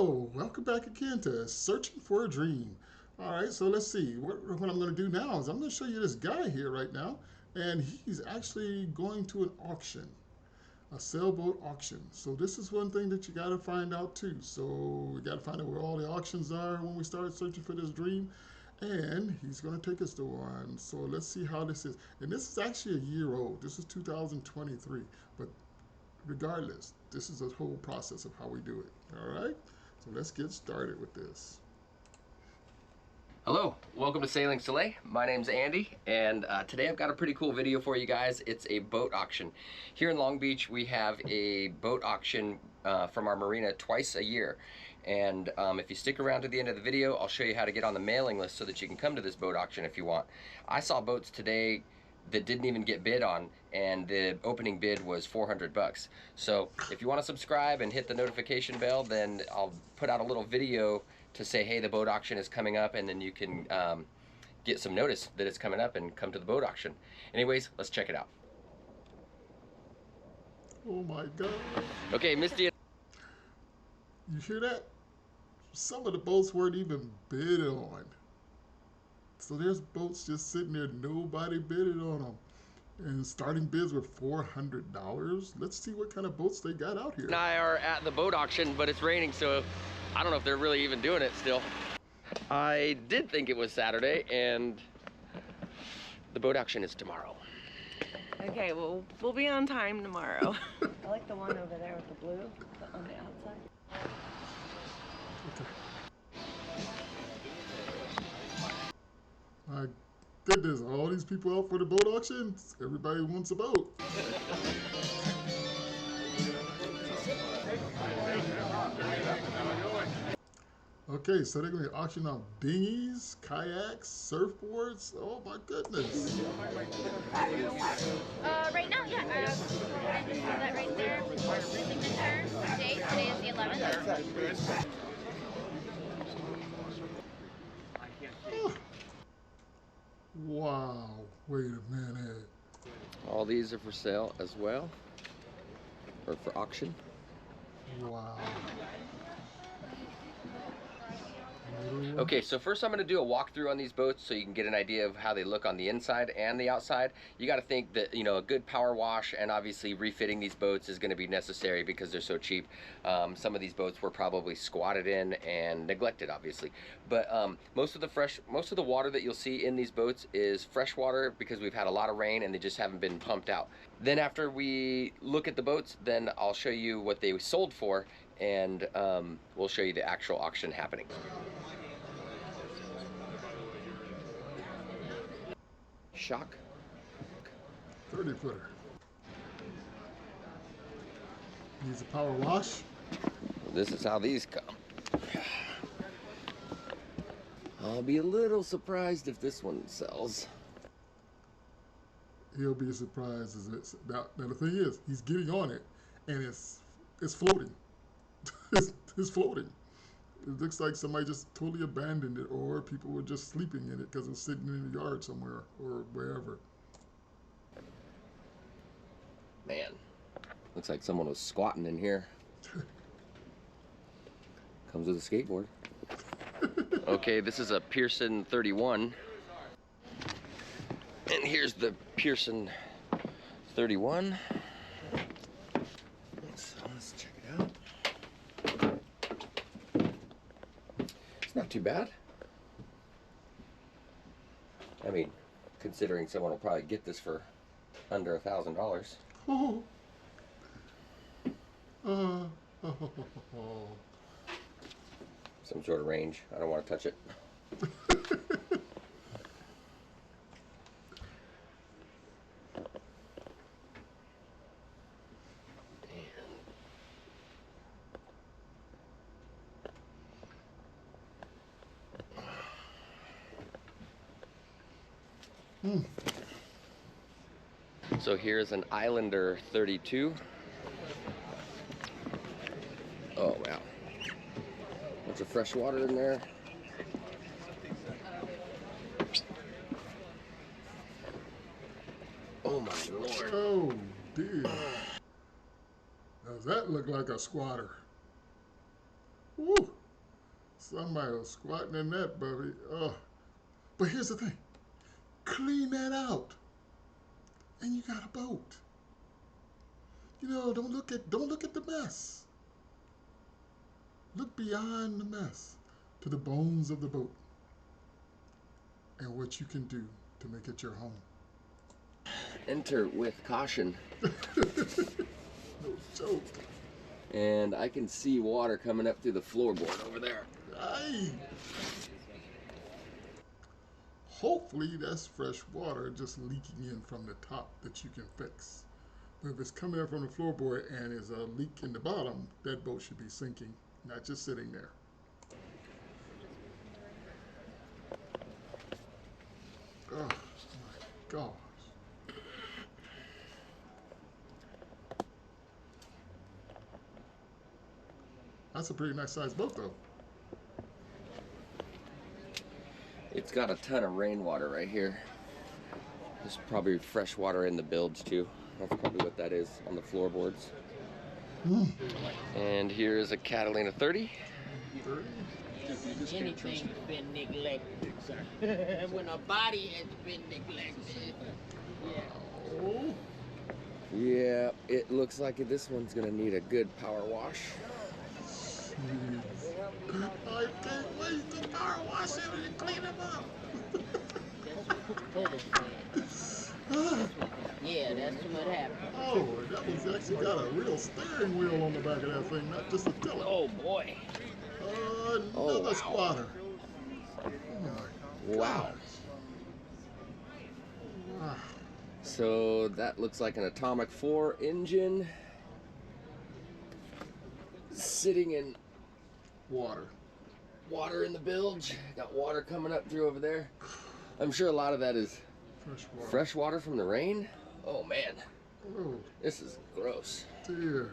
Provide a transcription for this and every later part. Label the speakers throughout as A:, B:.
A: Hello, welcome back again to Searching for a Dream. All right, so let's see. What I'm going to do now is I'm going to show you this guy here right now, and he's actually going to an auction, a sailboat auction. So this is one thing that you got to find out too. So we got to find out where all the auctions are when we start searching for this dream, and he's going to take us to one. So let's see how this is. And this is actually a year old. This is 2023, but regardless, this is the whole process of how we do it. All right, so let's get started with this.
B: Hello, welcome to Sailing Soleil. My name's Andy, and today I've got a pretty cool video for you guys. It's a boat auction. Here in Long Beach, we have a boat auction from our marina twice a year. And if you stick around to the end of the video, I'll show you how to get on the mailing list so that you can come to this boat auction if you want. I saw boats today that didn't even get bid on, and the opening bid was 400 bucks. So if you want to subscribe and hit the notification bell, then I'll put out a little video to say, hey, the boat auction is coming up, and then you can get some notice that it's coming up and come to the boat auction. Anyways, let's check it out.
A: Oh my God.
B: Okay, Misty.
A: You hear that? Some of the boats weren't even bid on. So there's boats just sitting there, nobody bidded on them. And starting bids were $400. Let's see what kind of boats they got out here.
B: And I are at the boat auction, but it's raining, so I don't know if they're really even doing it still. I did think it was Saturday, and the boat auction is tomorrow.
C: Okay, well, we'll be on time tomorrow. I like the one over there with the blue on the outside.
A: Okay. My goodness, all these people out for the boat auctions? Everybody wants a boat. Okay, so they're going to auction off dinghies, kayaks, surfboards. Oh my goodness.
D: Right now, yeah. I just have that right there. Signature date. Today is the 11th.
A: Oh. Wow, wait a minute.
B: All these are for sale as well, or for auction.
A: Wow.
B: Okay, so first I'm going to do a walkthrough on these boats so you can get an idea of how they look on the inside and the outside. You got to think that, you know, a good power wash and obviously refitting these boats is going to be necessary because they're so cheap. Some of these boats were probably squatted in and neglected, obviously. But most of the water that you'll see in these boats is fresh water because we've had a lot of rain and they just haven't been pumped out. Then after we look at the boats, then I'll show you what they sold for, and we'll show you the actual auction happening. Shock.
A: 30-footer. Needs a power wash.
B: This is how these come. I'll be a little surprised if this one sells.
A: He'll be surprised as it's now the thing is he's getting on it and it's floating. it's floating. It looks like somebody just totally abandoned it, or people were just sleeping in it because it's sitting in the yard somewhere or wherever.
B: Man, looks like someone was squatting in here. Comes with a skateboard. Okay, this is a Pearson 31. And here's the Pearson 31. So let's check it out. It's not too bad. I mean, considering someone will probably get this for under $1,000.
A: Oh.
B: Some sort of range. I don't want to touch it. So here's an Islander 32. Oh wow. Bunch of fresh water in there. Oh my Lord.
A: Oh dear. Does that look like a squatter? Woo! Somebody was squatting in that, baby. Oh. But here's the thing. Clean that out. And you got a boat. You know, don't look at the mess. Look beyond the mess to the bones of the boat and what you can do to make it your home.
B: Enter with caution.
A: No joke.
B: And I can see water coming up through the floorboard over there.
A: Aye. Hopefully that's fresh water just leaking in from the top that you can fix. But if it's coming up from the floorboard and there's a leak in the bottom, that boat should be sinking, not just sitting there. Oh my gosh. That's a pretty nice sized boat though.
B: It's got a ton of rainwater right here. There's probably fresh water in the bilge too. That's probably what that is on the floorboards. And here is a Catalina 30.
A: 30?
E: Anything's been neglected. When a body has been neglected. Yeah.
A: Oh.
B: Yeah, it looks like this one's gonna need a good power wash.
A: I can't wait to power wash it and clean them up.
E: Yeah, that's what happened.
A: Oh, that one's actually got a real steering wheel on the back of that thing, not just a tiller.
B: Oh boy.
A: Another
B: wow.
A: squatter. Oh my
B: Wow.
A: gosh. Wow.
B: So that looks like an Atomic 4 engine sitting in
A: Water.
B: in the bilge. Got water coming up through over there. I'm sure a lot of that is fresh water from the rain. Oh man,
A: Oh
B: this is gross.
A: dear.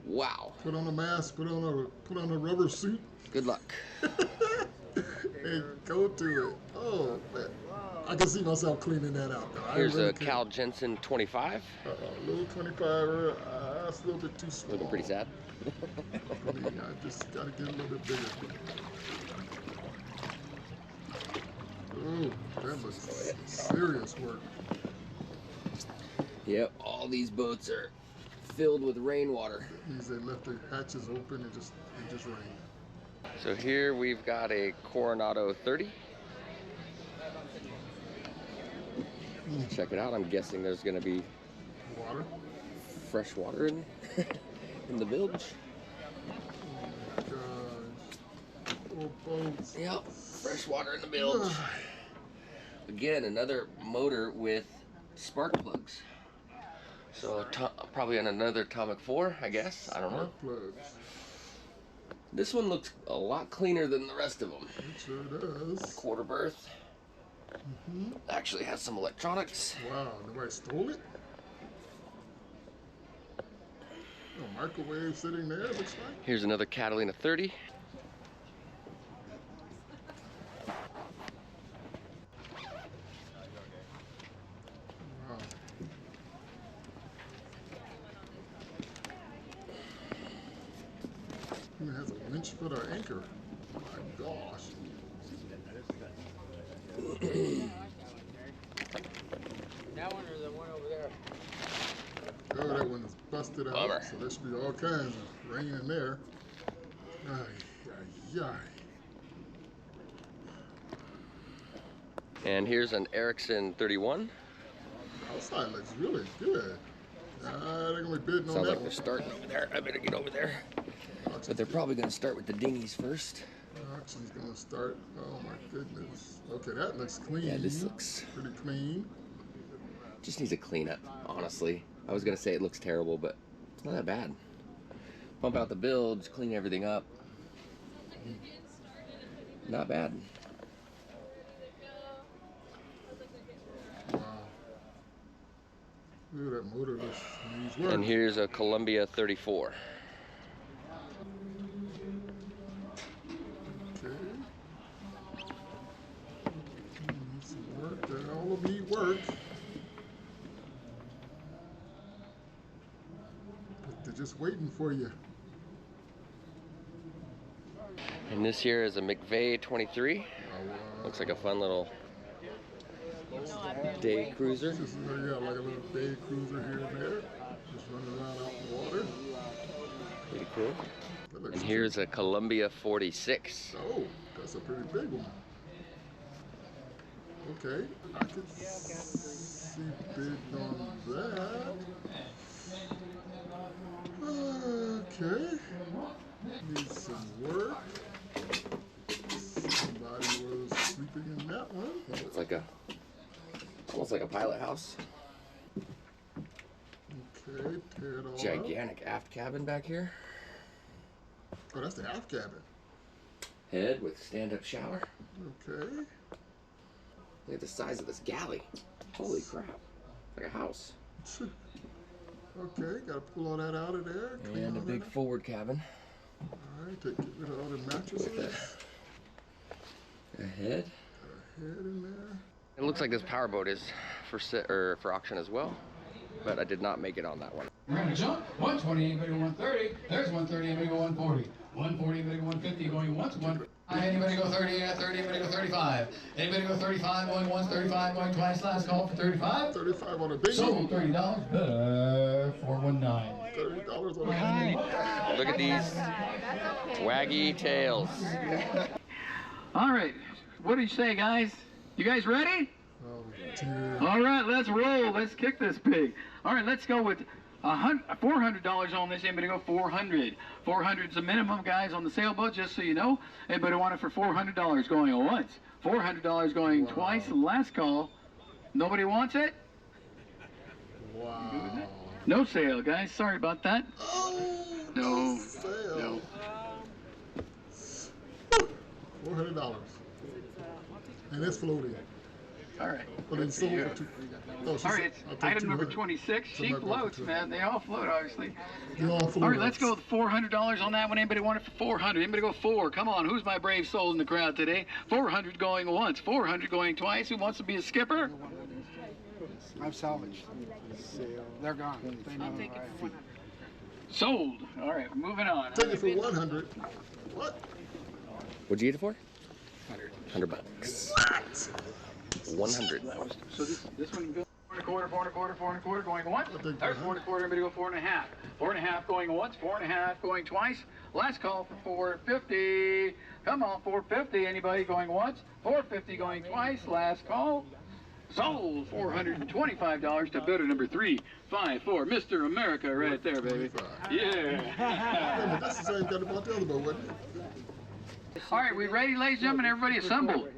B: Wow.
A: Put on a mask, put on a rubber suit,
B: Good luck.
A: and go to it. Oh man. I can see myself cleaning that out though.
B: Here's
A: I really
B: a Cal Jensen 25.
A: little 25er, that's a little bit too small.
B: Looking pretty sad.
A: For me, I just gotta get a little bit bigger. Ooh, that looks serious work.
B: Yep, all these boats are filled with rainwater.
A: That means they left the hatches open and just rained.
B: So here we've got a Coronado 30. Check it out. I'm guessing there's going to be
A: Water.
B: fresh water in in the bilge.
A: Oh my gosh. Oh, boats.
B: Yep, fresh water in the bilge. Again, another motor with spark plugs. So probably on another Atomic 4, I guess. I don't know.
A: Spark plugs.
B: This one looks a lot cleaner than the rest of them.
A: It sure does.
B: Quarter berth. Actually has some electronics.
A: Wow, nobody stole it? No microwave sitting there, looks like.
B: Here's another Catalina 30.
A: Wow. Even has a winch for the anchor. My gosh.
E: That one or the one over there?
A: Oh, that one is busted out.
B: Bummer.
A: So there should be all kinds of rain in there. Ay, ay, ay.
B: And here's an Ericsson 31.
A: Outside looks really good. They're gonna be bidding on
B: Sounds
A: that
B: like they're starting over there. I better get over there.
A: one.
B: But they're probably going to start with the dinghies first.
A: Auction's gonna start. Oh my goodness. Okay, that looks clean.
B: Yeah, this looks
A: pretty clean.
B: just needs a cleanup, honestly. I was going to say it looks terrible, but it's not that bad. Pump out the bilge, clean everything up. Not bad.
A: Wow. Look at that motor. This needs work.
B: And here's a Columbia 34.
A: Okay. Needs some work. They all need work. But they're just waiting for you.
B: And this here is a McVeigh 23. Looks like a fun little day cruiser.
A: This is, yeah, like a little day cruiser here and there. Just running around out in the water.
B: Pretty cool.
A: That looks
B: And here's a Columbia 46.
A: Oh, that's a pretty big one. Okay, I can see big on that. Okay, needs some work. Somebody was sleeping in that one.
B: Looks like almost like a pilot house.
A: Okay, tear it all
B: Gigantic aft cabin back here.
A: up. Oh, that's the aft cabin.
B: Head with stand-up shower.
A: Okay.
B: Look at the size of this galley. Holy crap. Like a house.
A: Okay, gotta pull all that out of there. Clean
B: And a
A: all
B: big
A: that up.
B: forward cabin.
A: Alright, get rid of all the mattresses.
B: A head.
A: Got a head in there.
B: It looks like this powerboat is for auction as well, but I did not make it on that one.
F: We're gonna jump. 120, anybody go 130. There's 130, anybody go 140. 140, anybody go 150, going once, anybody go 30, 30, anybody go 35. Anybody go 35, going once, 35, going twice, last call for 35.
A: 35 on a big
F: Sold $30, 419.
A: $30 on a big.
B: Look at these waggy tails.
F: All right, what do you say, guys? You guys ready?
A: Oh, dear.
F: All right, let's roll. Let's kick this pig. All right, let's go with $400 on this. Anybody go 400? 400 is the minimum, guys, on the sailboat, just so you know. Anybody want it for $400 going once? $400 going twice. Last call. Nobody wants it?
A: Wow.
F: No sale, guys. Sorry about that.
A: Oh,
F: No.
A: sale.
F: No.
A: $400. And it's floating.
F: All right.
A: But it's sold for two. Oh,
F: All right, it's item number 26. She floats, man. They all float, obviously.
A: They all float.
F: All right, let's go with $400 on that one. Anybody want it for 400? Anybody go 4? Come on, who's my brave soul in the crowd today? 400 going once, 400 going twice. Who wants to be a skipper?
G: I've salvaged. They're gone. They know where I am.
F: Sold. All right, moving on.
A: Take it for 100. What?
B: What'd you get it for? 100 bucks.
A: What?
B: 100.
F: So this one goes 4 1/4, 4 1/4, 4 1/4 going once.
A: I think
F: There's 4 1/4. Everybody go 4 1/2. 4 1/2 going once, 4 1/2 going twice. Last call for 450. Come on, 450. Anybody going once? 450 going twice. Last call. Sold. $425 to bidder number 354. Mr. America right there, baby.
A: 25.
F: Yeah.
A: But that's the same guy that bought the other boat, wasn't it?
F: All right, we ready, ladies and gentlemen? Everybody assembled.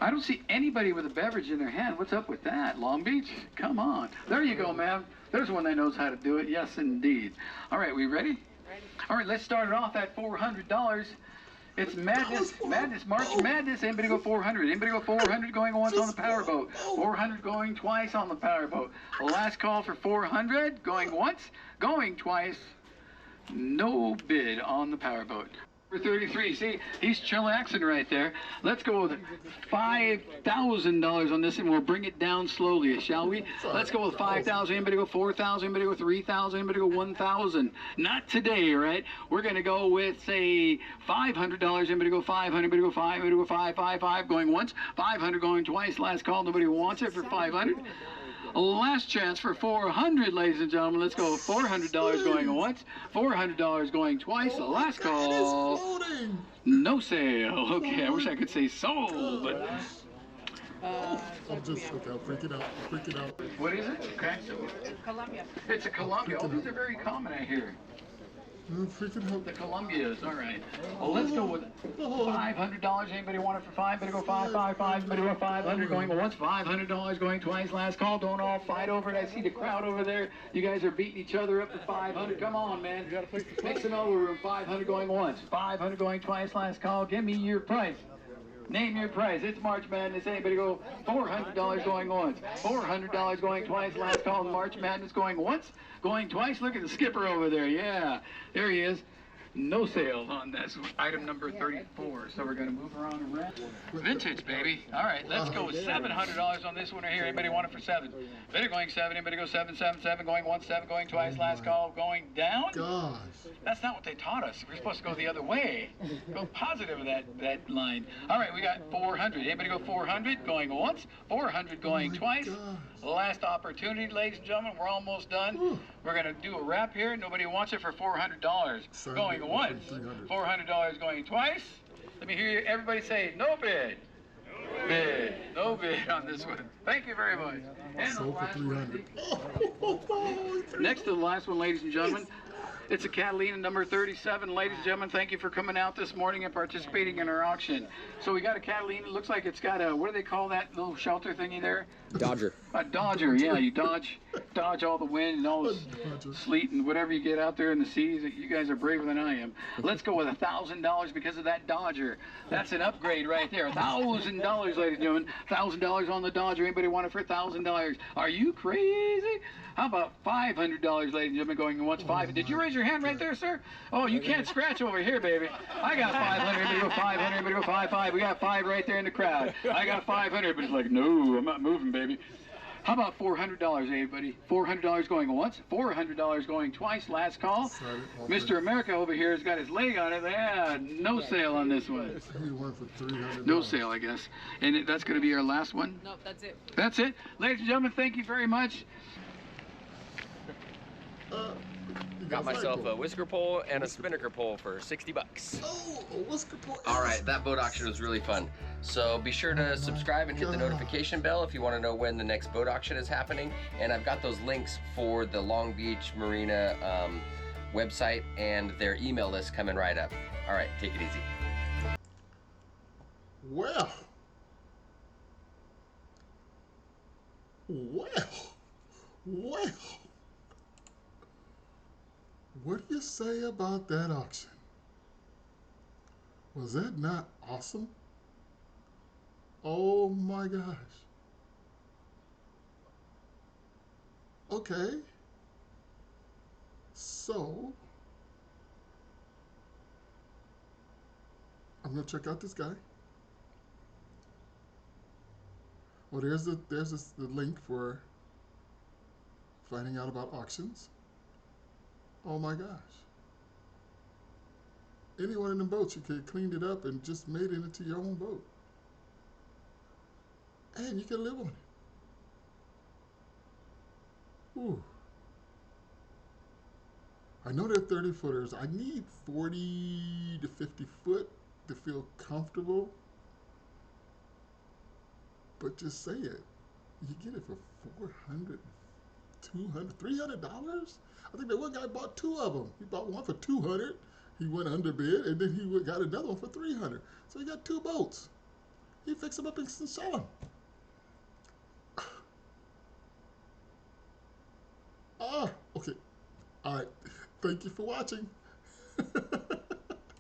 F: I don't see anybody with a beverage in their hand. What's up with that? Long Beach? Come on. There you go, ma'am. There's one that knows how to do it. Yes, indeed. All right, we ready? Ready. All right, let's start it off at $400. It's Madness, March Madness. Anybody go 400? Anybody go 400 going once on the powerboat? 400 going twice on the powerboat. Last call for 400 going once, going twice. No bid on the powerboat. For 33, see, he's chillaxing right there. Let's go with $5,000 on this, and we'll bring it down slowly, shall we? Let's go with 5,000. Anybody go 4,000? Anybody go 3,000? Anybody go 1,000? Not today, right? We're gonna go with, say, $500. Anybody go 500? Anybody go 5? Anybody go 5 going once? 500 going twice. Last call. Nobody wants it for 500. Last chance for 400, ladies and gentlemen. Let's go $400 going once, $400 going twice. The last call. No sale. Okay, I wish I could say sold, but.
A: I'm just, okay, I'm freaking out. I'm freaking out.
F: What is it? Okay.
C: Columbia.
F: It's a Columbia. Oh, these are very common, I hear.
A: I'm freaking out.
F: The Columbias, all right. Well, let's go with $500. Anybody want it for 5? Better go 5. Better go 500 going once, $500 going twice. Last call. Don't all fight over it. I see the crowd over there. You guys are beating each other up for 500. Come on, man. Make some elbow room. 500 going once, 500 going twice. Last call. Give me your price. Name your price. It's March Madness. Anybody go $400 going once, $400 going twice. Last call. March Madness going once, going twice. Look at the skipper over there. Yeah, there he is. No sale on this item number 34. So we're going to move her on around. Vintage, baby. All right, let's go with $700 on this one right here. Anybody want it for 7? Bidder going 7. Anybody go 777? Going once, 7. Going twice. Last call. Going down.
A: Gosh.
F: That's not what they taught us. We're supposed to go the other way. Go positive of that line. All right, we got 400. Anybody go 400? Going once. 400 going twice.
A: Gosh.
F: Last opportunity, ladies and gentlemen. We're almost done.
A: Whew.
F: We're going to do a wrap here. Nobody wants it for $400. Going once. $400 going twice. Let me hear you. Everybody say no bid. Bid. No bid on this one. Thank you very much. And the
A: Sold for
F: last one.
A: 300.
F: Next to the last one, ladies and gentlemen. It's a Catalina number 37. Ladies and gentlemen, thank you for coming out this morning and participating in our auction. So we got a Catalina. It looks like it's got a, what do they call that little shelter thingy there?
B: Dodger.
F: A Dodger, yeah. You dodge all the wind and all the sleet and whatever you get out there in the seas. You guys are braver than I am. Let's go with $1,000 because of that Dodger. That's an upgrade right there. $1,000, ladies and gentlemen. $1,000 on the Dodger. Anybody want it for $1,000? Are you crazy? How about $500, ladies and gentlemen, going once? 5. Did you raise your hand right there, sir? Oh, you can't scratch over here, baby. I got 500. Everybody go 500. Everybody go 5. We got 5 right there in the crowd. I got 500, but it's like, no, I'm not moving, baby. How about $400, everybody? $400 going once, $400 going twice. Last call. Mr. America over here has got his leg on it. Yeah, no sale on this one.
A: He went for $300.
F: No sale, I guess. And that's going to be our last one?
C: Nope, that's it.
F: That's it. Ladies and gentlemen, thank you very much.
A: You
B: Got
A: guys
B: myself
A: like
B: a whisker pole and a spinnaker pole for 60 bucks.
A: Oh, a whisker pole.
B: All right, that boat auction was really fun. So be sure to subscribe and hit the notification bell if you want to know when the next boat auction is happening. And I've got those links for the Long Beach Marina website and their email list coming right up. All right, take it easy.
A: Well. What do you say about that auction? Was that not awesome? Oh my gosh. Okay. So, I'm gonna check out this guy. Well, there's the link for finding out about auctions. Oh my gosh. Any one of them boats, you could have cleaned it up and just made it into your own boat. And you can live on it. Ooh. I know they're 30 footers. I need 40 to 50 foot to feel comfortable. But just say it. You get it for $400, $200, $300? I think that one guy bought 2 of them. He bought one for $200. He went underbid, and then he got another one for $300. So he got 2 boats. He fixed them up and sell them. Okay. All right. Thank you for watching.